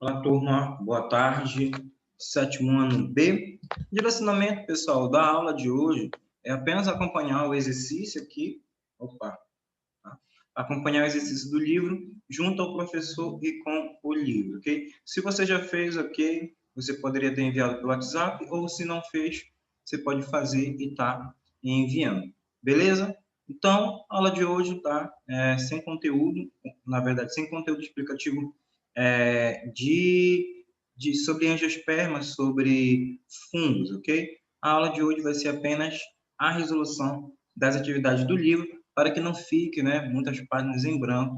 Olá, turma. Boa tarde. Sétimo ano B. Direcionamento, pessoal, da aula de hoje é apenas acompanhar o exercício aqui. Opa! Tá? Acompanhar o exercício do livro junto ao professor e com o livro, ok? Se você já fez, ok, você poderia ter enviado pelo WhatsApp, ou se não fez, você pode fazer e tá enviando. Beleza? Então, a aula de hoje tá sem conteúdo, na verdade, sem conteúdo explicativo sobre angiospermas, sobre fungos, ok? A aula de hoje vai ser apenas a resolução das atividades do livro, para que não fique, né, muitas páginas em branco,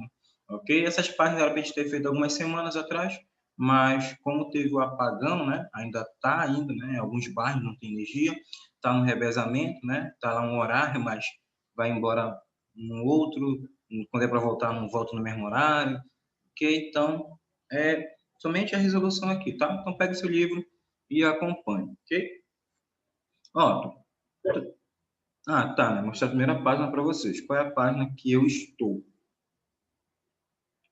ok? Essas páginas era para a gente ter feito algumas semanas atrás, mas como teve o apagão, né, ainda está ainda, né, alguns bairros não tem energia, está no revezamento, né, está lá um horário, mas vai embora no outro, quando é para voltar, não volta no mesmo horário, ok? Então, somente a resolução aqui, tá? Então, pegue seu livro e acompanhe, ok? Ó, tá, né? Mostrar a primeira página para vocês. Qual é a página que eu estou?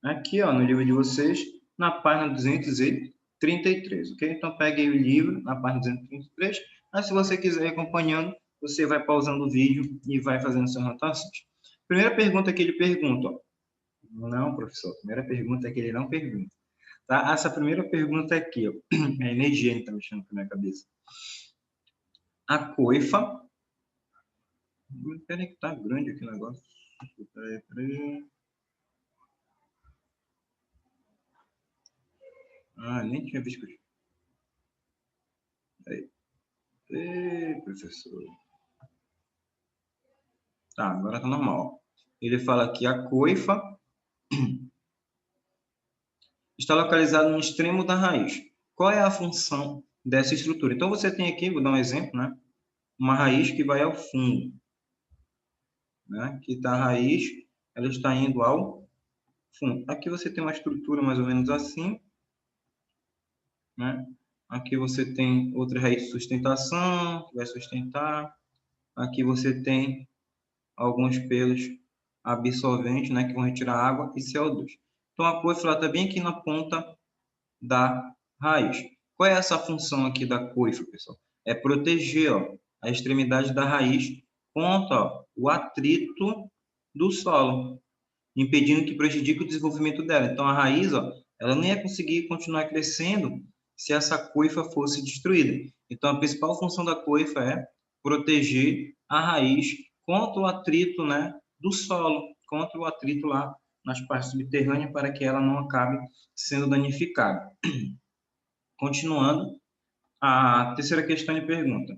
Aqui, ó, no livro de vocês, na página 233, ok? Então, pegue aí o livro, na página 233. Mas, se você quiser ir acompanhando, você vai pausando o vídeo e vai fazendo suas anotações. Primeira pergunta que ele pergunta, ó. Não, professor, a primeira pergunta é que ele não pergunta. Tá? Essa primeira pergunta aqui, ó, é a energia que está mexendo com a minha cabeça. A coifa... Peraí que tá grande aqui o negócio. Peraí. Ah, nem tinha visto. Aí. Ei, professor. Tá, agora tá normal. Ele fala que a coifa está localizada no extremo da raiz. Qual é a função dessa estrutura? Então, você tem aqui, vou dar um exemplo, né? Uma raiz que vai ao fundo. Né? Aqui está a raiz, ela está indo ao fundo. Aqui você tem uma estrutura mais ou menos assim. Né? Aqui você tem outra raiz de sustentação, que vai sustentar. Aqui você tem alguns pelos absorventes, né, que vão retirar água e CO2. Então, a coifa está bem aqui na ponta da raiz. Qual é essa função aqui da coifa, pessoal? É proteger, ó, a extremidade da raiz contra, ó, o atrito do solo, impedindo que prejudique o desenvolvimento dela. Então, a raiz, ó, ela não ia conseguir continuar crescendo se essa coifa fosse destruída. Então, a principal função da coifa é proteger a raiz contra o atrito, né, do solo, contra o atrito lá nas partes subterrâneas, para que ela não acabe sendo danificada. Continuando, a terceira questão de pergunta.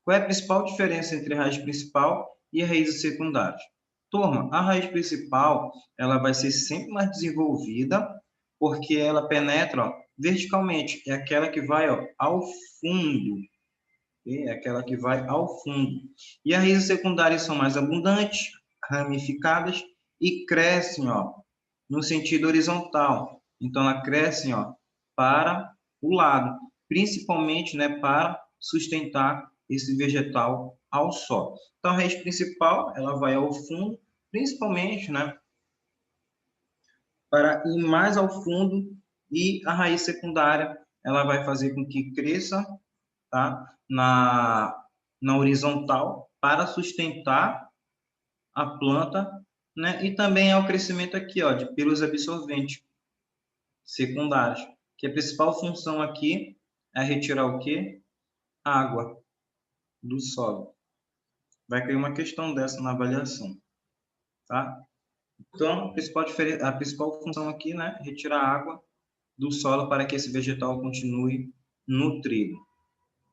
Qual é a principal diferença entre a raiz principal e as raízes secundárias? Turma, a raiz principal ela vai ser sempre mais desenvolvida porque ela penetra, ó, verticalmente. É aquela que vai, ó, ao fundo. É aquela que vai ao fundo. E as raízes secundárias são mais abundantes, ramificadas e crescem, ó, no sentido horizontal. Então, elas crescem, ó, para o lado, principalmente, né, para sustentar esse vegetal ao solo. Então, a raiz principal, ela vai ao fundo, principalmente, né, para ir mais ao fundo, e a raiz secundária, ela vai fazer com que cresça, tá, na horizontal, para sustentar a planta, né, e também é o crescimento aqui, ó, de pelos absorventes secundários, que a principal função aqui é retirar o quê? Água do solo. Vai cair uma questão dessa na avaliação, tá? Então, a principal função aqui, né, retirar água do solo para que esse vegetal continue nutrido,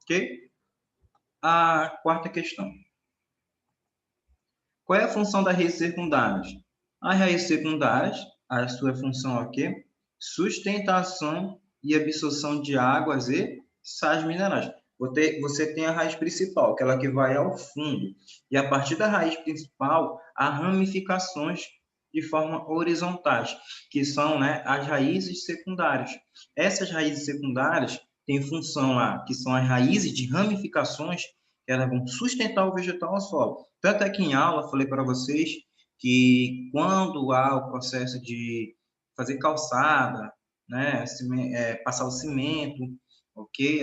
ok? A quarta questão. Qual é a função das raízes secundárias? As raízes secundárias, a sua função aqui, sustentação e absorção de águas e sais minerais. Você tem a raiz principal, aquela que vai ao fundo. E a partir da raiz principal, há ramificações de forma horizontais, que são, né, as raízes secundárias. Essas raízes secundárias têm função lá, que são as raízes de ramificações, que elas vão sustentar o vegetal ao solo. Tanto é que em aula, falei para vocês que quando há o processo de fazer calçada, né, passar o cimento, ok?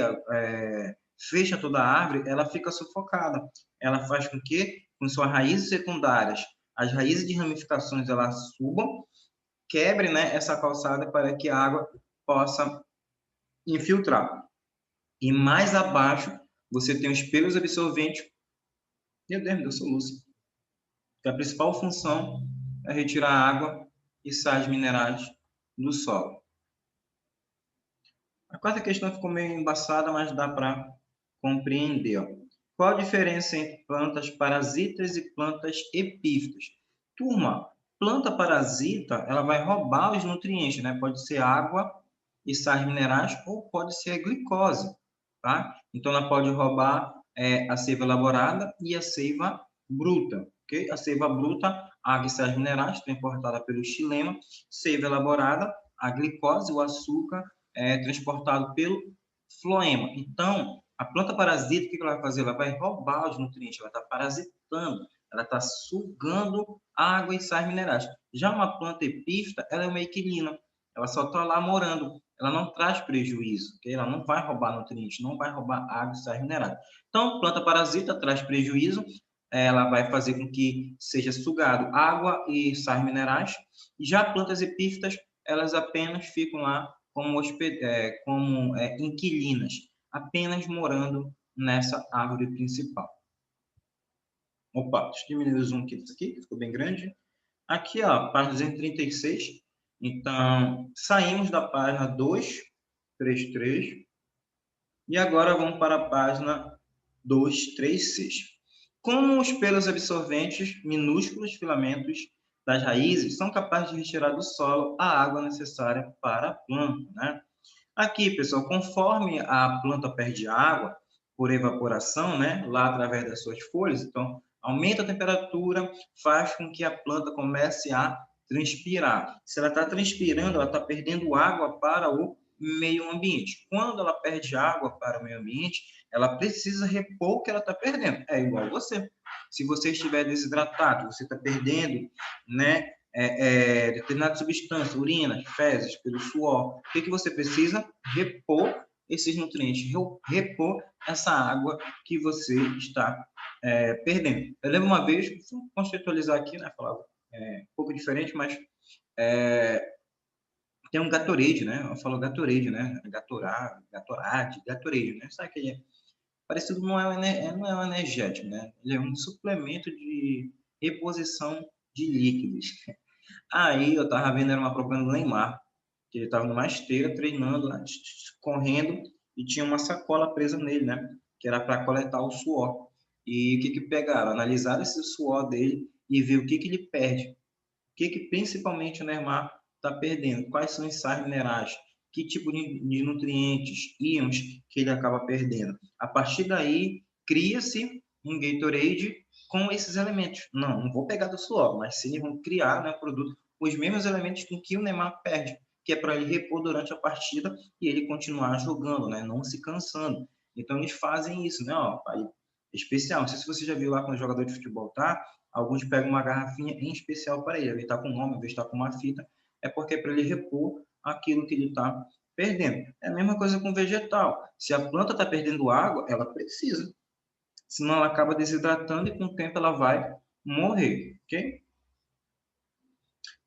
Fecha toda a árvore, ela fica sufocada. Ela faz com que, com suas raízes secundárias, as raízes de ramificações elas subam, quebre, né, essa calçada para que a água possa infiltrar. E mais abaixo, você tem os pelos absorventes. Meu Deus, eu soluço. A principal função é retirar água e sais minerais do solo. A quarta questão ficou meio embaçada, mas dá para compreender. Ó. Qual a diferença entre plantas parasitas e plantas epífitas? Turma, planta parasita, ela vai roubar os nutrientes, né? Pode ser água e sais minerais ou pode ser a glicose, tá? Então, ela pode roubar a seiva elaborada e a seiva bruta, ok? A seiva bruta, água e sais minerais, transportada pelo xilema. Seiva elaborada, a glicose, o açúcar, transportado pelo floema. Então, a planta parasita, o que ela vai fazer? Ela vai roubar os nutrientes, ela está parasitando, ela está sugando água e sais minerais. Já uma planta epífita, ela é uma equilina, ela só está lá morando, ela não traz prejuízo, okay? Ela não vai roubar nutrientes, não vai roubar água e sais minerais. Então, planta parasita traz prejuízo, ela vai fazer com que seja sugado água e sais minerais, e já plantas epífitas, elas apenas ficam lá como inquilinas, apenas morando nessa árvore principal. Opa, deixa eu diminuir o zoom aqui, que ficou bem grande. Aqui, ó, página 236. Então, saímos da página 233 e agora vamos para a página 236. Como os pelos absorventes, minúsculos filamentos das raízes são capazes de retirar do solo a água necessária para a planta, né? Aqui, pessoal, conforme a planta perde água por evaporação, né, lá através das suas folhas, então aumenta a temperatura, faz com que a planta comece a transpirar. Se ela está transpirando, ela está perdendo água para o meio ambiente. Quando ela perde água para o meio ambiente, ela precisa repor o que ela está perdendo. É igual você. Se você estiver desidratado, você está perdendo, né, determinada substância, urina, fezes, pelo suor. O que você precisa? Repor esses nutrientes, repor essa água que você está perdendo. Eu lembro uma vez, vou contextualizar aqui, né, falar um pouco diferente, mas tem um Gatorade, né? Eu falo Gatorade, né? Gatorade, né? Sabe que parecido não é um energético, né? Ele é um suplemento de reposição de líquidos. Aí eu tava vendo, era uma propaganda do Neymar, que ele tava numa esteira treinando, lá, correndo, e tinha uma sacola presa nele, né? Que era para coletar o suor. E o que que pegaram? Analisaram esse suor dele e ver o que que ele perde. O que que principalmente o Neymar está perdendo? Quais são os sais minerais? Que tipo de nutrientes, íons que ele acaba perdendo? A partir daí, cria-se um Gatorade com esses elementos. Não vou pegar do suor, mas sim vão criar, né, produto os mesmos elementos com que o Neymar perde, que é para ele repor durante a partida e ele continuar jogando, né, não se cansando. Então eles fazem isso, né, ó, aí, especial. Não sei se você já viu lá quando o jogador de futebol tá, alguns pegam uma garrafinha em especial para ele, ele está com o nome, ao invés de estar com uma fita, é porque é para ele repor aquilo que ele está perdendo. É a mesma coisa com vegetal. Se a planta está perdendo água, ela precisa. Senão ela acaba desidratando e com o tempo ela vai morrer, ok?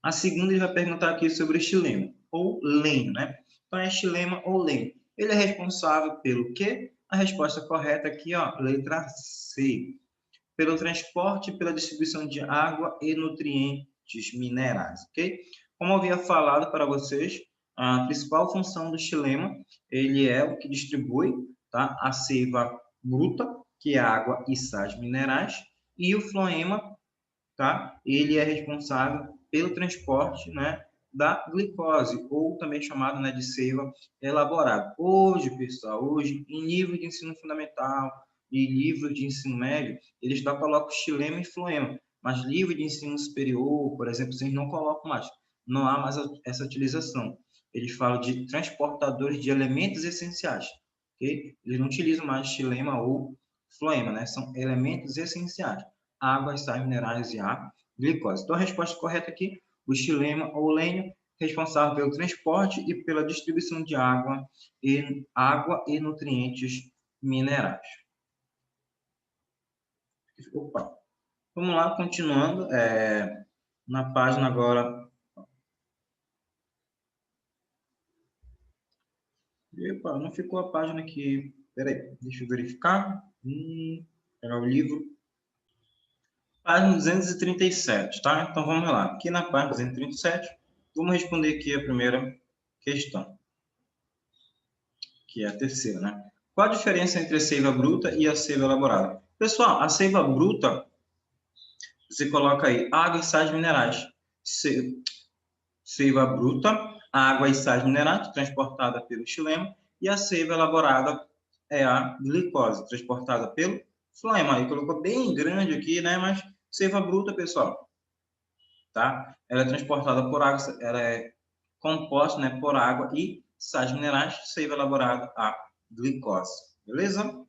A segunda ele vai perguntar aqui sobre o xilema, ou lenho, né? Então é xilema ou lenho. Ele é responsável pelo quê? A resposta correta aqui, ó, letra C. Pelo transporte e pela distribuição de água e nutrientes minerais, ok? Como eu havia falado para vocês, a principal função do xilema, ele é o que distribui, tá, a seiva bruta, que é água e sais minerais, e o floema, tá, ele é responsável pelo transporte, né, da glicose, ou também chamado, né, de seiva elaborada. Hoje, pessoal, hoje, em nível de ensino fundamental e livro de ensino médio, eles já colocam xilema e floema, mas livro de ensino superior, por exemplo, eles não colocam mais. Não há mais essa utilização. Eles falam de transportadores de elementos essenciais, ok? Eles não utilizam mais xilema ou floema, né? São elementos essenciais. Água, sais minerais e a glicose. Então, a resposta correta aqui, o xilema ou lenho, responsável pelo transporte e pela distribuição de água e nutrientes minerais. Opa. Vamos lá, continuando, na página agora. Epa, não ficou a página aqui. Peraí, deixa eu verificar. Pegar o livro. Página 237, tá? Então vamos lá. Aqui na página 237, vamos responder aqui a primeira questão, que é a terceira, né? Qual a diferença entre a seiva bruta e a seiva elaborada? Pessoal, a seiva bruta, você coloca aí água e sais minerais. Seiva bruta, água e sais minerais, transportada pelo xilema, e a seiva elaborada é a glicose, transportada pelo flema. Aí colocou bem grande aqui, né? Mas seiva bruta, pessoal, tá? Ela é transportada por água, ela é composta, né, por água e sais minerais, seiva elaborada a glicose. Beleza?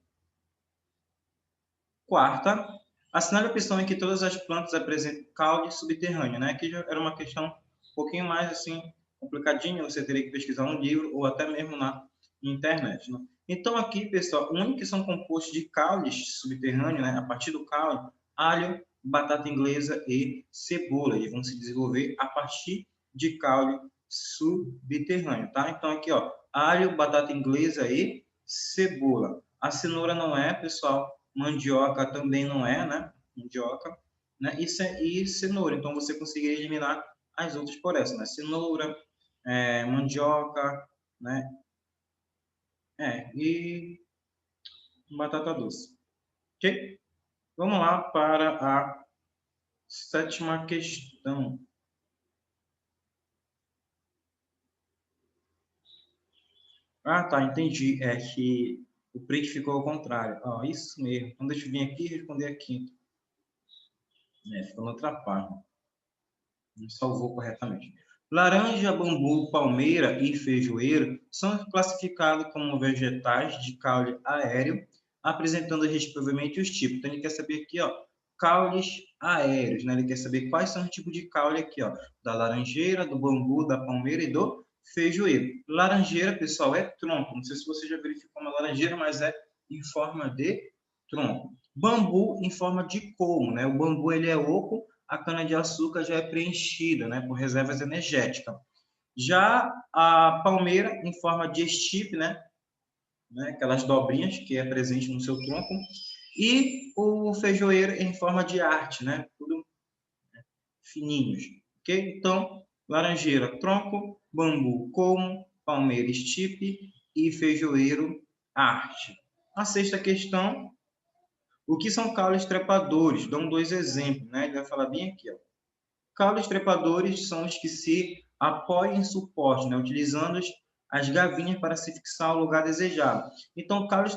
Quarta, assinale a opção em que todas as plantas apresentam caule subterrâneo, né? Aqui já era uma questão um pouquinho mais assim complicadinha, você teria que pesquisar um livro ou até mesmo na internet, né? Então aqui, pessoal, único que são compostos de caules subterrâneo, né? A partir do caule, alho, batata inglesa e cebola, e vão se desenvolver a partir de caule subterrâneo, tá? Então aqui, ó, alho, batata inglesa e cebola. A cenoura não é, pessoal. Mandioca também não é, né? Mandioca, né? E cenoura. Então você conseguiria eliminar as outras por essa, né? Cenoura, mandioca, né? E batata doce. Ok? Vamos lá para a sétima questão. Ah, tá, entendi. É que o print ficou ao contrário. Ah, isso mesmo. Então deixa eu vir aqui e responder a quinta. Ficou na outra página. Não salvou corretamente. Laranja, bambu, palmeira e feijoeiro são classificados como vegetais de caule aéreo, apresentando respectivamente os tipos. Então, ele quer saber aqui, ó, caules aéreos, né? Ele quer saber quais são os tipos de caule aqui, ó, da laranjeira, do bambu, da palmeira e do feijoeiro. Laranjeira, pessoal, é tronco. Não sei se você já verificou uma laranjeira, mas é em forma de tronco. Bambu em forma de colmo, né? O bambu ele é oco, a cana-de-açúcar já é preenchida, né, por reservas energéticas. Já a palmeira, em forma de estipe, né, aquelas dobrinhas que é presente no seu tronco, e o feijoeiro em forma de arte, né, tudo fininhos, ok? Então, laranjeira, tronco, bambu, colmo, palmeira, estipe e feijoeiro, arte. A sexta questão, o que são caules trepadores? Dão dois exemplos, né? Ele vai falar bem aqui, ó. Caules trepadores são os que se apoiam em suporte, né, utilizando as gavinhas para se fixar ao lugar desejado. Então, caules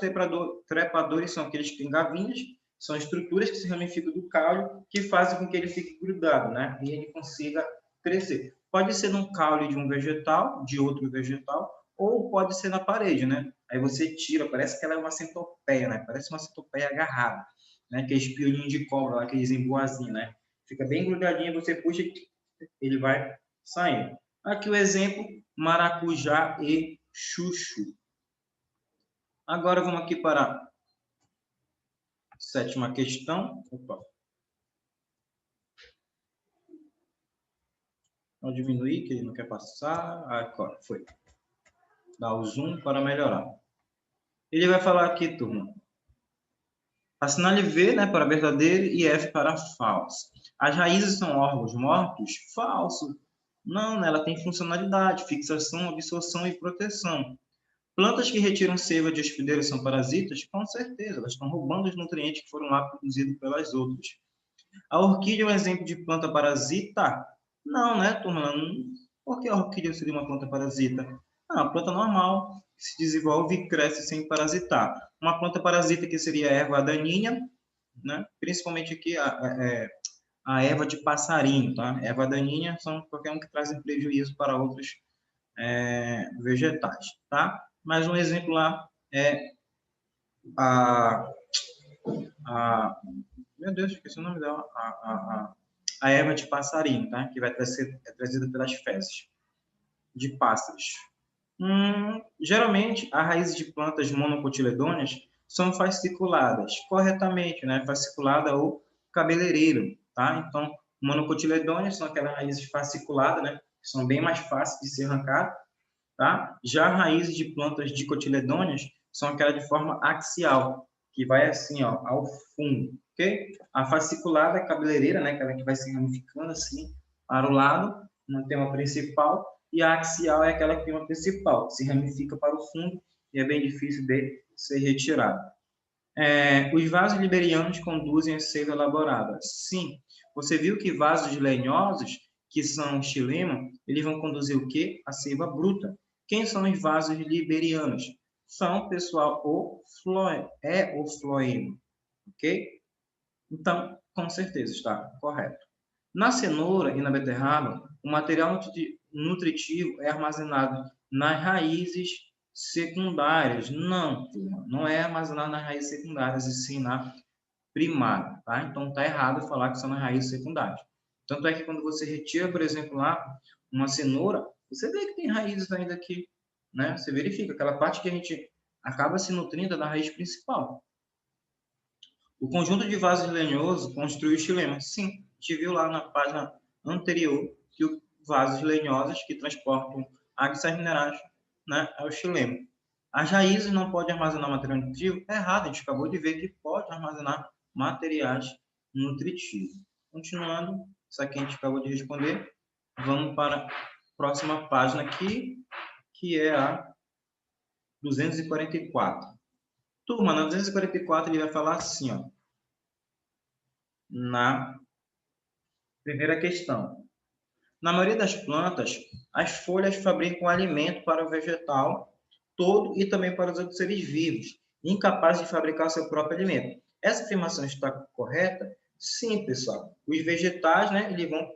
trepadores são aqueles que têm gavinhas, são estruturas que se ramificam do caule, que fazem com que ele fique grudado, né, e ele consiga crescer. Pode ser num caule de um vegetal, de outro vegetal, ou pode ser na parede, né? Aí você tira, parece que ela é uma centopeia, né? Parece uma centopeia agarrada, né? Que é espiolinho de cobra, lá que dizem boazinha, né? Fica bem grudadinho, você puxa, ele vai saindo. Aqui o exemplo, maracujá e chuchu. Agora vamos aqui para a sétima questão. Opa. Vou diminuir, que ele não quer passar. Agora, foi. Dá o zoom para melhorar. Ele vai falar aqui, turma. Assinale V, né, para verdadeiro e F para falso. As raízes são órgãos mortos? Falso. Não, né, ela tem funcionalidade, fixação, absorção e proteção. Plantas que retiram seiva de hospedeiros são parasitas? Com certeza, elas estão roubando os nutrientes que foram lá produzidos pelas outras. A orquídea é um exemplo de planta parasita? Não, né, turma? Por que a orquídea seria uma planta parasita? Ah, uma planta normal, que se desenvolve e cresce sem parasitar. Uma planta parasita que seria a erva daninha, né? Principalmente aqui a erva de passarinho, tá? Erva daninha são qualquer um que trazem prejuízo para outros vegetais, tá? Mais um exemplo lá é a, meu Deus, esqueci o nome dela, a erva de passarinho, tá? Que vai ser trazida pelas fezes. de pássaros? Geralmente, as raízes de plantas monocotiledôneas são fasciculadas, corretamente, né? Fasciculada ou cabeleireiro, tá? Então, monocotiledôneas são aquelas raízes fasciculadas, né? Que são bem mais fáceis de ser arrancadas, tá? Já raízes de plantas dicotiledôneas são aquelas de forma axial, que vai assim, ó, ao fundo, ok? A fasciculada cabeleireira, né? Aquela que vai se ramificando assim para o lado, no tema principal, e a axial é aquela que tem uma principal, se ramifica para o fundo e é bem difícil de ser retirada. Os vasos liberianos conduzem a seiva elaborada. Sim, você viu que vasos lenhosos, que são xilema, eles vão conduzir o quê? A seiva bruta. Quem são os vasos liberianos? São, pessoal, o floema, ok? Então, com certeza está correto. Na cenoura e na beterraba, o material nutritivo é armazenado nas raízes secundárias. Não, não é armazenado nas raízes secundárias, e sim na primária, tá? Então, está errado falar que são nas raízes secundárias. Tanto é que quando você retira, por exemplo, lá uma cenoura, você vê que tem raízes ainda aqui, né? Você verifica aquela parte que a gente acaba se nutrindo da raiz principal. O conjunto de vasos lenhosos construiu o xilema. Sim, a gente viu lá na página anterior que os vasos lenhosos que transportam água e sais minerais, né, é o xilema. As raízes não podem armazenar material nutritivo? É errado, a gente acabou de ver que pode armazenar materiais nutritivos. Continuando, isso aqui a gente acabou de responder. Vamos para a próxima página aqui, que é a 244. Turma, na 244 ele vai falar assim, ó, na primeira questão. Na maioria das plantas, as folhas fabricam alimento para o vegetal todo e também para os outros seres vivos, incapazes de fabricar seu próprio alimento. Essa afirmação está correta? Sim, pessoal. Os vegetais, né, eles vão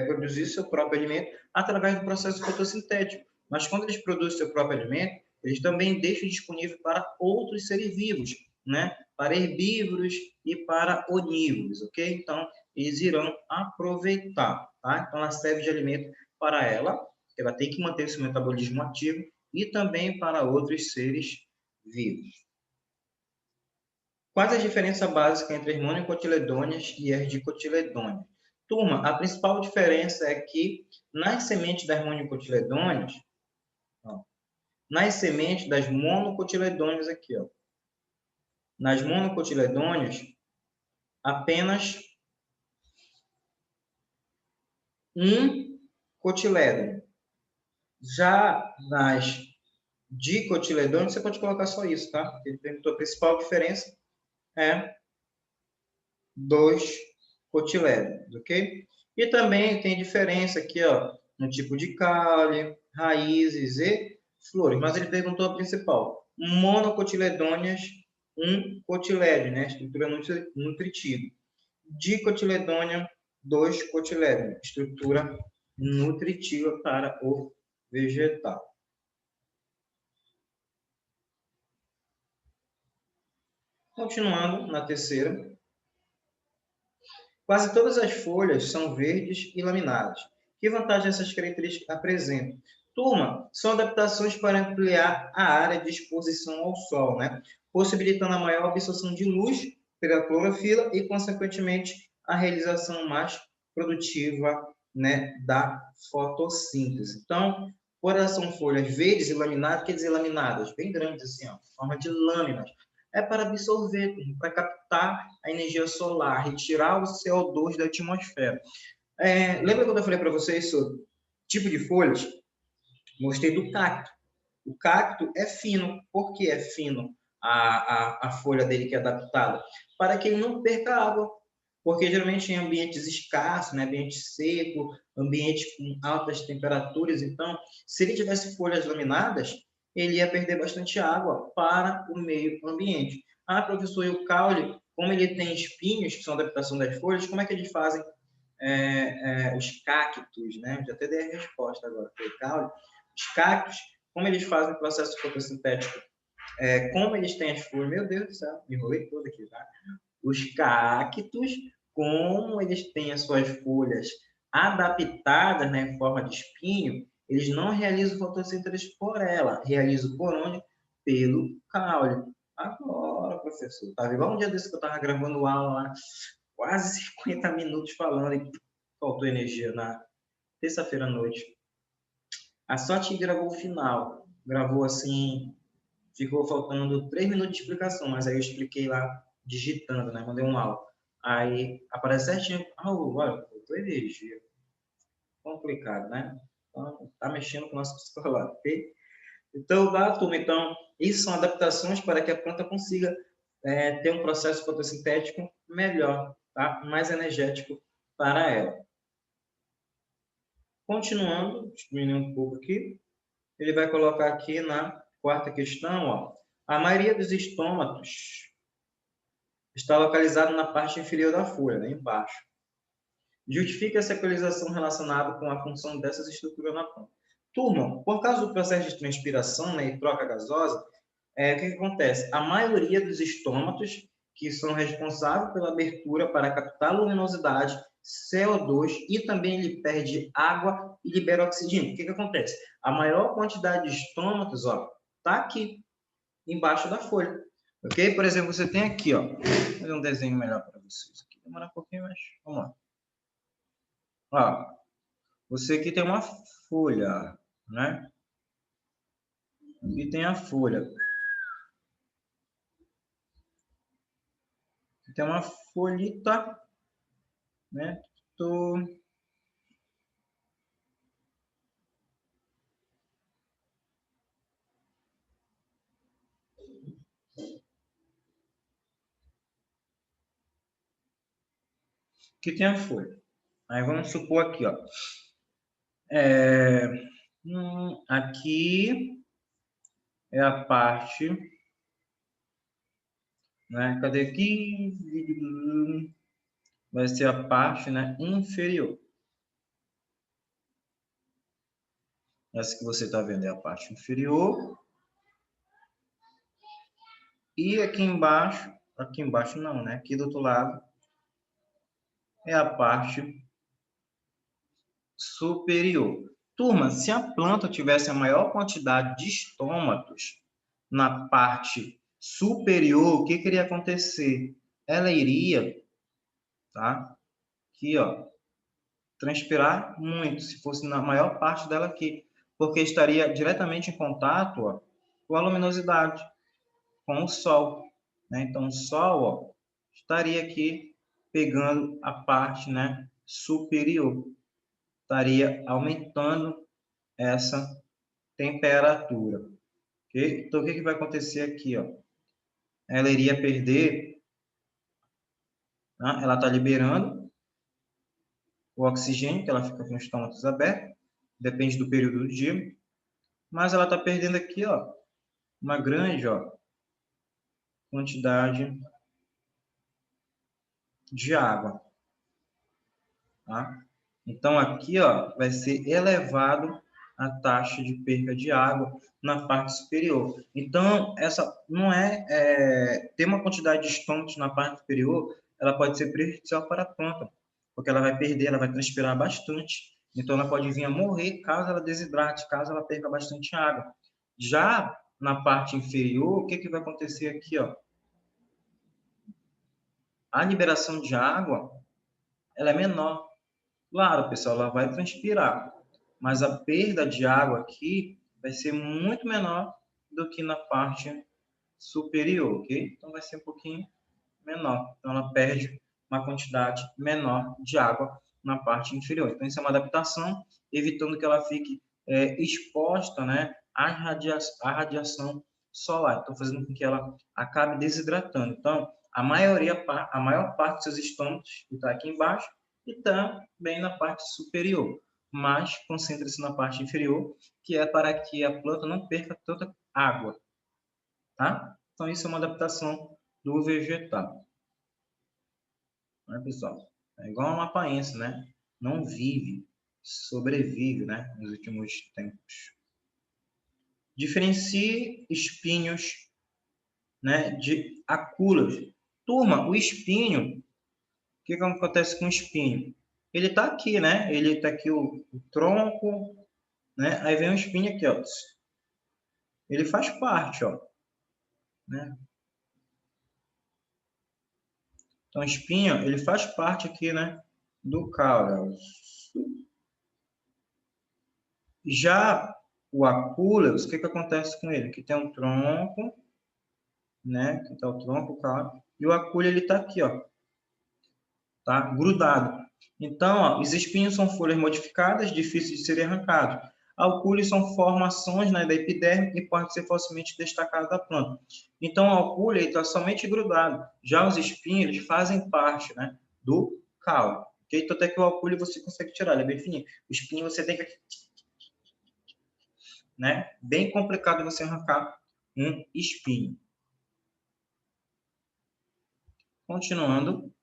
produzir seu próprio alimento através do processo fotossintético. Mas quando eles produzem seu próprio alimento, eles também deixam disponível para outros seres vivos, né? Para herbívoros e para onívoros, ok? Então, eles irão aproveitar, tá? Então, ela serve de alimento para ela, ela tem que manter seu metabolismo ativo, e também para outros seres vivos. Quais as diferenças básicas entre as monocotiledôneas e as dicotiledôneas? Turma, a principal diferença é que nas sementes das monocotiledôneas, nas sementes das monocotiledôneas aqui, ó, nas monocotiledôneas, apenas um cotilédon. Já nas dicotiledôneas, você pode colocar só isso, tá? Ele perguntou a principal diferença é 2 cotilédons, ok? E também tem diferença aqui, ó, no tipo de caule, raízes e flores. Mas ele perguntou a principal. Monocotiledôneas, um cotilédon, né? Estrutura nutritiva. Dicotiledônia, 2 cotilédons. Estrutura nutritiva para o vegetal. Continuando na terceira. Quase todas as folhas são verdes e laminadas. Que vantagem essas características apresentam? Turma, são adaptações para ampliar a área de exposição ao sol, né? Possibilitando a maior absorção de luz pela clorofila e, consequentemente, a realização mais produtiva, né, da fotossíntese. Então, por elas são folhas verdes e laminadas, quer dizer laminadas, bem grandes assim, ó, forma de lâminas. É para absorver, para captar a energia solar, retirar o CO2 da atmosfera. Lembra quando eu falei para vocês sobre tipo de folhas? Mostrei do cacto. O cacto é fino. Por que é fino a folha dele que é adaptada? Para que ele não perca água. Porque geralmente em ambientes escassos, né, ambiente seco, ambiente com altas temperaturas, então, se ele tivesse folhas laminadas, ele ia perder bastante água para o meio ambiente. Ah, professor, e o caule, como ele tem espinhos, que são adaptação das folhas, como é que eles fazem os cactos, né? Já até dei a resposta agora, foi o caule. Os cactos, como eles fazem o processo fotossintético? Como eles têm as folhas, meu Deus do céu, me enrolei todo aqui, tá? Os cactos, como eles têm as suas folhas adaptadas, né, em forma de espinho, eles não realizam fotossíntese por ela, realizam por onde? Pelo caule. Agora, professor, tá igual um dia desse que eu estava gravando aula lá, quase 50 minutos falando e faltou energia na terça-feira à noite. A sorte gravou o final, gravou assim, ficou faltando 3 minutos de explicação, mas aí eu expliquei lá digitando, né? Mandei um áudio. Aí aparece certinho, olha, faltou energia. Complicado, né? Então, tá mexendo com o nosso psicológico, ok? Então, turma, então, isso são adaptações para que a planta consiga ter um processo fotossintético melhor, tá? Mais energético para ela. Continuando, diminuindo um pouco aqui, ele vai colocar aqui na quarta questão, ó, a maioria dos estômatos está localizado na parte inferior da folha, né, embaixo. Justifica essa equalização relacionada com a função dessas estruturas na planta. Turma, por causa do processo de transpiração, né, e troca gasosa, o que acontece? A maioria dos estômatos, que são responsáveis pela abertura para captar luminosidade, CO2, e também ele perde água e libera oxigênio. O que acontece? A maior quantidade de estômatos está aqui, embaixo da folha. Ok? Por exemplo, você tem aqui, ó, vou fazer um desenho melhor para vocês. Aqui demora um pouquinho, mas vamos lá. Ó, você aqui tem uma folha, né? Aqui tem a folha. Aqui tem uma folhita, né? Que tem a folha. Aí vamos supor aqui, ó. Aqui é a parte, né? Cadê aqui? Vai ser a parte, né, inferior. Essa que você está vendo é a parte inferior. E aqui embaixo não, né? Aqui do outro lado é a parte superior. Turma, se a planta tivesse a maior quantidade de estômatos na parte superior, o que iria acontecer? Ela iria, tá? Aqui, ó, transpirar muito, se fosse na maior parte dela aqui, porque estaria diretamente em contato, ó, com a luminosidade, com o sol, né? Então, o sol, ó, estaria aqui pegando a parte, né, superior, estaria aumentando essa temperatura, ok? Então, o que vai acontecer aqui, ó? Ela iria perder, né? Ela está liberando o oxigênio, que ela fica com os estômatos abertos, depende do período do dia, mas ela está perdendo aqui, ó, uma grande, ó, quantidade de água, tá? Então, aqui, ó, vai ser elevado a taxa de perda de água na parte superior. Então, essa não ter uma quantidade de estômatos na parte superior, ela pode ser prejudicial para a planta, porque ela vai perder, ela vai transpirar bastante. Então, ela pode vir a morrer caso ela desidrate, caso ela perca bastante água. Já na parte inferior, o que vai acontecer aqui, ó? A liberação de água, ela é menor. Claro, pessoal, ela vai transpirar, mas a perda de água aqui vai ser muito menor do que na parte superior, ok? Então, vai ser um pouquinho menor. Então, ela perde uma quantidade menor de água na parte inferior. Então, isso é uma adaptação, evitando que ela fique exposta, né, à radiação solar. Então, fazendo com que ela acabe desidratando. Então, a maior parte dos seus estômagos está aqui embaixo e também na parte superior. Mas concentra-se na parte inferior, que é para que a planta não perca tanta água. Tá? Então, isso é uma adaptação do vegetal. Né, pessoal? É igual uma paença, né? Não vive, sobrevive, né? Nos últimos tempos. Diferencie espinhos, né, de acúleos. Turma, o espinho, o que acontece com o espinho? Ele está aqui, né? Ele está aqui o tronco, né? Aí vem o espinho aqui, ó. Ele faz parte, ó, né? Então, o espinho, ele faz parte aqui, né, do caule. Já o acúleus, o que acontece com ele? Que tem um tronco, né? Que tá o tronco, o caule, e o acúleo ele tá aqui, ó, tá grudado. Então, ó, os espinhos são folhas modificadas, difíceis de serem arrancados. Alcúlios são formações, né, da epiderme e podem ser facilmente destacadas da planta. Então, o alcúleo está somente grudado. Já os espinhos eles fazem parte, né, do caule. Okay? Então, até que o alcúleo você consegue tirar, ele é bem fininho. O espinho você tem que... né? Bem complicado você arrancar um espinho. Continuando.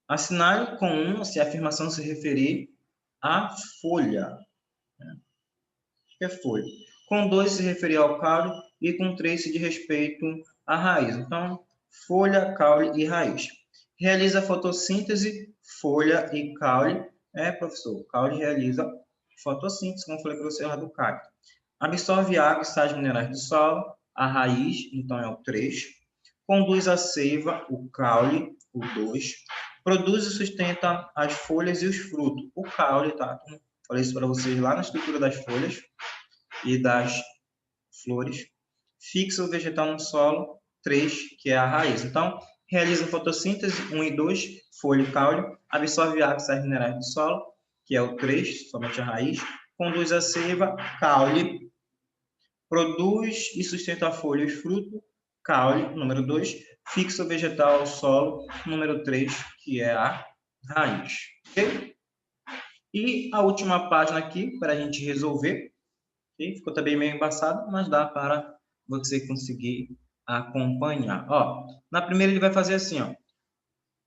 Assinale com 1 se a afirmação se referir à folha. Que é folha. Com 2 se referir ao caule e com 3 se diz respeito à raiz. Então, folha, caule e raiz. Realiza fotossíntese, folha e caule. Professor, o caule realiza fotossíntese, como eu falei para você lá do cacto. Absorve água e sais minerais do solo, a raiz, então é o 3. Conduz a seiva, o caule, o 2. Produz e sustenta as folhas e os frutos, o caule, tá? Falei isso para vocês lá na estrutura das folhas e das flores. Fixa o vegetal no solo, 3, que é a raiz. Então, realiza fotossíntese, 1 e 2, folha e caule. Absorve água e sais minerais do solo, que é o 3, somente a raiz. Conduz a seiva, caule. Produz e sustenta a folha e os frutos, caule, número 2. Fixa o vegetal ao solo, número 3, que é a raiz. Ok? E a última página aqui, para a gente resolver. Okay? Ficou também meio embaçado, mas dá para você conseguir acompanhar. Ó, na primeira ele vai fazer assim, ó.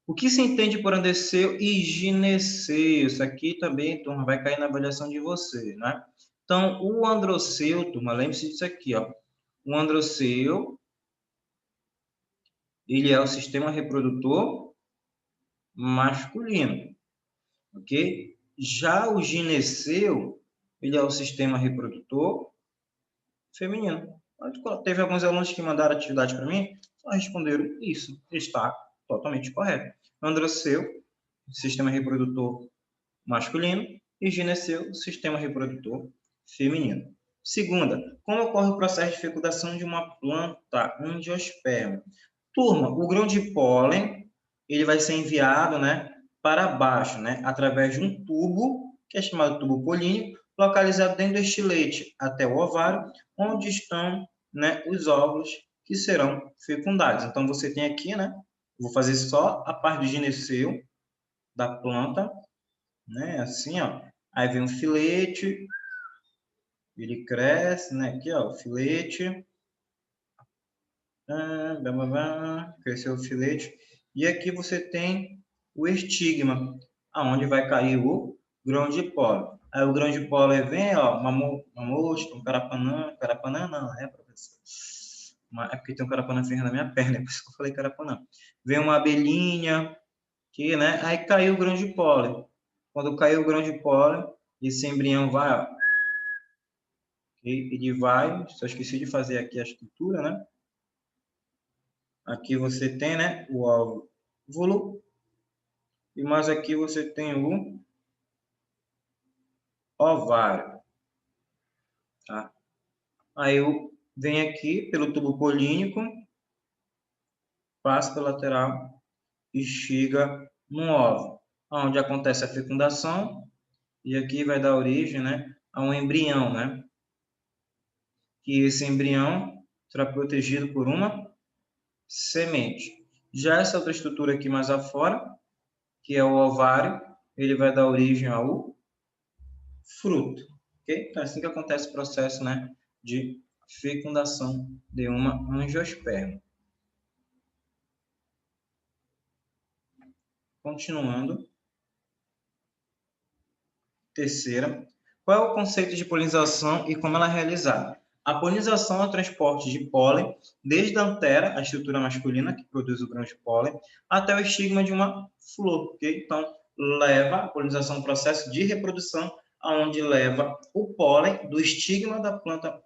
O que se entende por androceu e gineceu? Isso aqui também, turma, vai cair na avaliação de você, né? Então, o androceu, turma, lembre-se disso aqui, ó. O androceu, ele é o sistema reprodutor masculino, ok? Já o gineceu, ele é o sistema reprodutor feminino. Teve alguns alunos que mandaram atividade para mim, só responderam isso. Está totalmente correto. Androceu, sistema reprodutor masculino, e gineceu, sistema reprodutor feminino. Segunda, como ocorre o processo de fecundação de uma planta angiosperma? Turma, o grão de pólen, ele vai ser enviado, né, para baixo, né, através de um tubo, que é chamado tubo polínico, localizado dentro do estilete até o ovário, onde estão, né, os óvulos que serão fecundados. Então, você tem aqui, né, vou fazer só a parte do gineceu da planta, né, assim, ó. Aí vem um filete, ele cresce, né, aqui, ó, o filete. Cresceu o filete. E aqui você tem o estigma, aonde vai cair o grão de pólen. Aí o grão de pólen vem, ó, uma mosca, um carapanã. Carapanã não, professor? É porque tem um carapanã ferrando na minha perna, é por isso que eu falei carapanã. Vem uma abelhinha, que, né? Aí caiu o grão de pólen. Quando caiu o grão de pólen, esse embrião vai, ó, ele vai, só esqueci de fazer aqui a estrutura, né? Aqui você tem, né, o óvulo. E mais aqui você tem o ovário. Tá? Aí vem aqui pelo tubo polínico, passa pela lateral e chega no óvulo, onde acontece a fecundação. E aqui vai dar origem, né, a um embrião, né? Que esse embrião será protegido por uma semente. Já essa outra estrutura aqui mais afora, que é o ovário, ele vai dar origem ao fruto. Okay? Então, é assim que acontece o processo, né, de fecundação de uma angiosperma. Continuando. Terceira. Qual é o conceito de polinização e como ela é realizada? A polinização é o transporte de pólen desde a antera, a estrutura masculina que produz o grão de pólen, até o estigma de uma flor. Okay? Então, leva a polinização ao processo de reprodução onde leva o pólen do estigma da planta,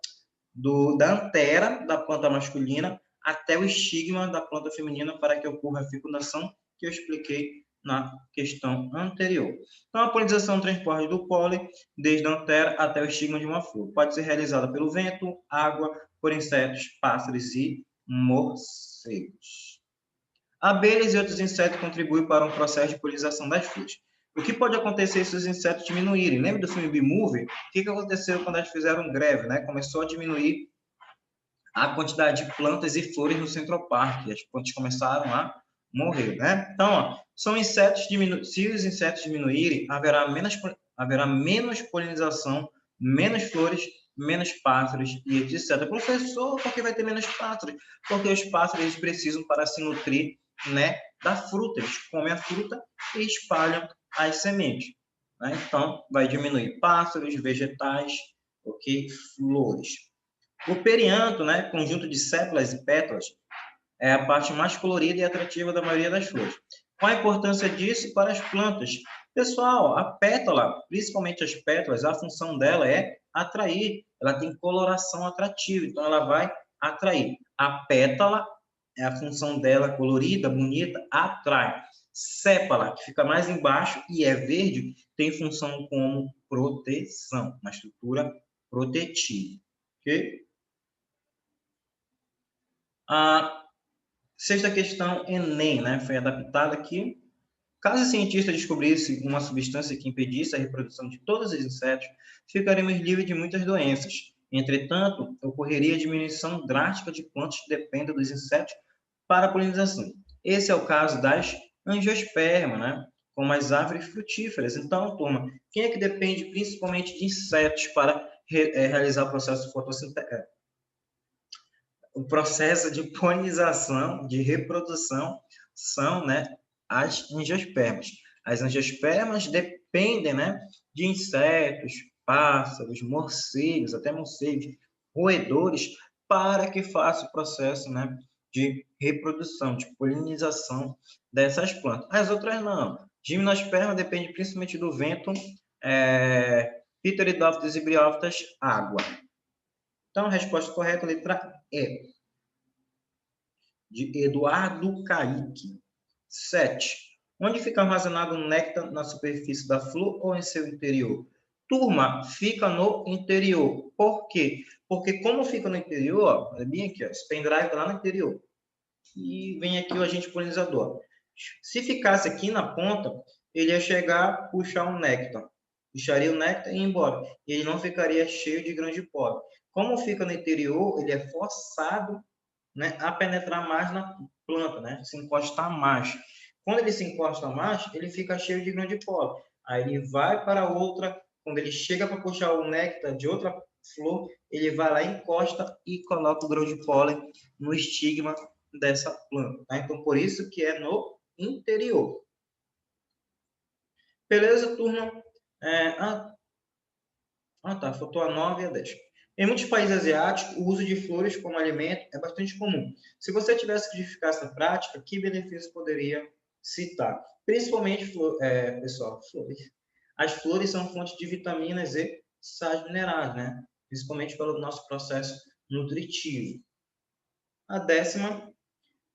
da antera da planta masculina até o estigma da planta feminina para que ocorra a fecundação, que eu expliquei na questão anterior. Então, a polinização transporte do pólen desde a antera até o estigma de uma flor. Pode ser realizada pelo vento, água, por insetos, pássaros e morcegos. Abelhas e outros insetos contribuem para um processo de polinização das flores. O que pode acontecer se os insetos diminuírem? Lembra do filme B-Movie? O que aconteceu quando eles fizeram greve, né? Começou a diminuir a quantidade de plantas e flores no Central Park. As plantas começaram a morrer, né? Então, ó, são insetos se os insetos diminuírem, haverá menos polinização, menos flores, menos pássaros e etc. Professor, por que vai ter menos pássaros? Porque os pássaros eles precisam para se nutrir, né, da fruta. Eles comem a fruta e espalham as sementes. Né? Então, vai diminuir pássaros, vegetais, ok? Flores. O perianto, né, conjunto de sépalas e pétalas, é a parte mais colorida e atrativa da maioria das flores. Qual a importância disso para as plantas? Pessoal, a pétala, principalmente as pétalas, a função dela é atrair. Ela tem coloração atrativa, então ela vai atrair. A pétala, a função dela colorida, bonita, atrai. Sépala, que fica mais embaixo e é verde, tem função como proteção, uma estrutura protetiva. Ok? A sexta questão, Enem, né? Foi adaptada aqui. Caso o cientista descobrisse uma substância que impedisse a reprodução de todos os insetos, ficaríamos livres de muitas doenças. Entretanto, ocorreria diminuição drástica de quantos dependem dos insetos para a polinização. Esse é o caso das angiospermas, né? Como as árvores frutíferas. Então, turma, quem é que depende principalmente de insetos para realizar o processo fotossintético? O processo de polinização, de reprodução, são, né, as angiospermas. As angiospermas dependem, né, de insetos, pássaros, morcegos, até morcegos, roedores, para que faça o processo, né, de reprodução, de polinização dessas plantas. As outras não. Gimnosperma depende principalmente do vento, Pteridófitas e Briófitas, água. Então, a resposta correta, letra E, de Eduardo Caíque. 7. Onde fica armazenado o néctar na superfície da flor ou em seu interior? Turma, fica no interior. Por quê? Porque como fica no interior, ó, olha bem aqui, ó, esse pendrive lá no interior. E vem aqui o agente polinizador. Se ficasse aqui na ponta, ele ia chegar, puxar um néctar. Puxaria o néctar e ir embora. E ele não ficaria cheio de grão de pólen. Como fica no interior, ele é forçado, né, a penetrar mais na planta, né, se encostar mais. Quando ele se encosta mais, ele fica cheio de grão de pólen. Aí ele vai para outra, quando ele chega para puxar o néctar de outra flor, ele vai lá, encosta e coloca o grão de pólen no estigma dessa planta. Tá? Então, por isso que é no interior. Beleza, turma? Tá, faltou a 9 e a 10. Em muitos países asiáticos, o uso de flores como alimento é bastante comum. Se você tivesse que justificar essa prática, que benefícios poderia citar? Principalmente, pessoal, flores. As flores são fonte de vitaminas e sais minerais, né? Principalmente pelo nosso processo nutritivo. A 10ª,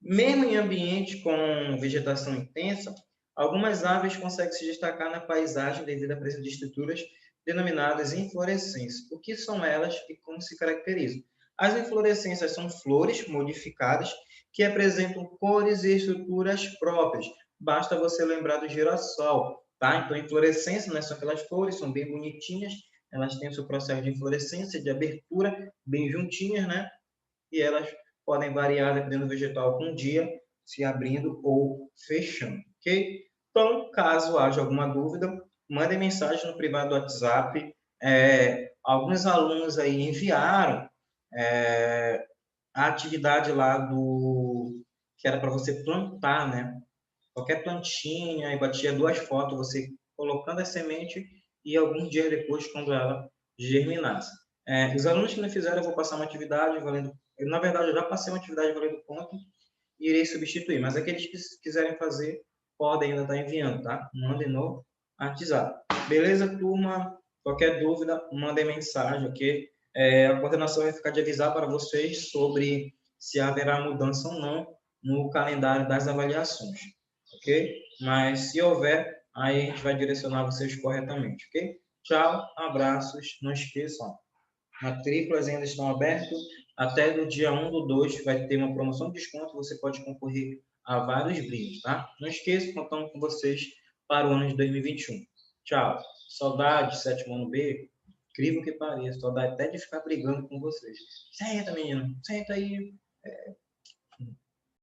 mesmo em ambiente com vegetação intensa, algumas aves conseguem se destacar na paisagem devido à presença de estruturas denominadas inflorescências. O que são elas e como se caracterizam? As inflorescências são flores modificadas que apresentam cores e estruturas próprias. Basta você lembrar do girassol, tá? Então, inflorescência, né, são aquelas flores, são bem bonitinhas, elas têm o seu processo de inflorescência, de abertura, bem juntinhas, né? E elas podem variar dependendo do vegetal com um dia, se abrindo ou fechando, ok? Então, caso haja alguma dúvida, mandem mensagem no privado do WhatsApp. Alguns alunos aí enviaram a atividade lá que era para você plantar, né? Qualquer plantinha, e batia 2 fotos, você colocando a semente e alguns dias depois, quando ela germinasse. Os alunos que não fizeram, eu vou passar uma atividade valendo... Na verdade, eu já passei uma atividade valendo ponto e irei substituir, mas aqueles que quiserem fazer, podem ainda estar enviando, tá? Mandem no WhatsApp. Beleza, turma? Qualquer dúvida, mandem mensagem, ok? A coordenação vai ficar de avisar para vocês sobre se haverá mudança ou não no calendário das avaliações, ok? Mas se houver, aí a gente vai direcionar vocês corretamente, ok? Tchau, abraços, não esqueçam, matrículas ainda estão abertas, até do dia 1/2 vai ter uma promoção de desconto, você pode concorrer a vários brindes, tá? Não esqueça, contamos com vocês para o ano de 2021. Tchau. Saudade, sétimo ano B. Incrível que pareça, saudade até de ficar brigando com vocês. Senta, menino, senta aí.